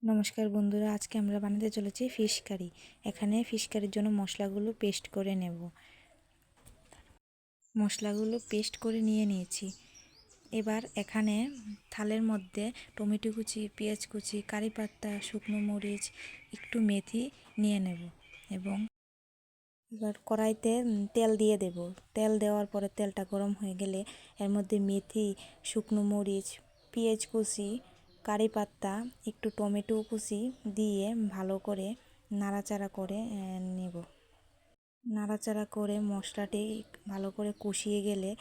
নমস্কার বন্ধুরা, আজকে আমরা বানাতে চলেছি ফিশ কারি। এখানে ফিশ কারির জন্য মশলাগুলো পেস্ট করে নেব। মশলাগুলো পেস্ট করে নিয়েছি। এবার এখানে থালের মধ্যে টমেটো কুচি, পেঁয়াজ কুচি, কারি পাতা, শুকনো মরিচ, একটু মেথি নিয়ে নেব এবং এবার কড়াইতে তেল দিয়ে দেব। তেল দেওয়ার পরে তেলটা গরম হয়ে গেলে এর মধ্যে মেথি, শুকনো মরিচ, পেঁয়াজ কুচি, কারি পাতা, একটু টমেটো কুচি দিয়ে ভালো করে নাড়াচাড়া করে নেব। নাড়াচাড়া করে মশলাটি ভালো করে কষিয়ে গেলে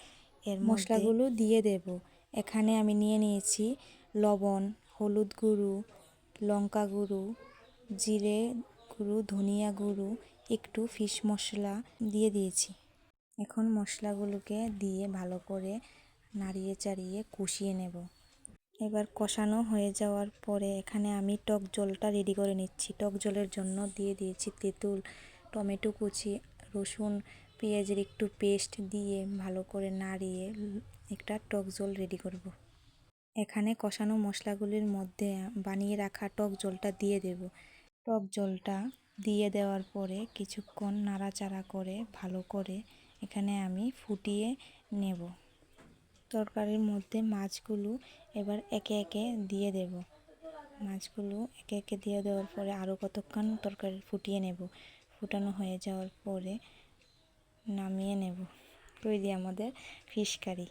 এর মশলাগুলো দিয়ে দেব। এখানে আমি নিয়েছি লবণ, হলুদ গুঁড়ো, লঙ্কা গুঁড়ো, জিরে গুঁড়ো, ধনিয়া গুঁড়ো, একটু ফিশ মশলা দিয়ে দিয়েছি। এখন মশলাগুলোকে দিয়ে ভালো করে নাড়িয়ে চাড়িয়ে কষিয়ে নেব। এবার কষানো হয়ে যাওয়ার পরে এখানে আমি টক জলটা রেডি করে নিচ্ছি। টক জলের জন্য দিয়ে দিয়েছি তেঁতুল, টমেটো কুচি, রসুন, পেঁয়াজের একটু পেস্ট দিয়ে ভালো করে নাড়িয়ে একটা টক জল রেডি করব। এখানে কষানো মশলাগুলির মধ্যে বানিয়ে রাখা টক জলটা দিয়ে দেব। টক জলটা দিয়ে দেওয়ার পরে কিছুক্ষণ নাড়াচাড়া করে ভালো করে এখানে আমি ফুটিয়ে নেব। তরকারির মধ্যে মাছগুলো এবার একে একে দিয়ে দেব। মাছগুলো একে একে দিয়ে দেওয়ার পরে আরও কতক্ষণ তরকারি ফুটিয়ে নেব। ফুটানো হয়ে যাওয়ার পরে নামিয়ে নেব। তৈরি আমাদের ফিশ কারি।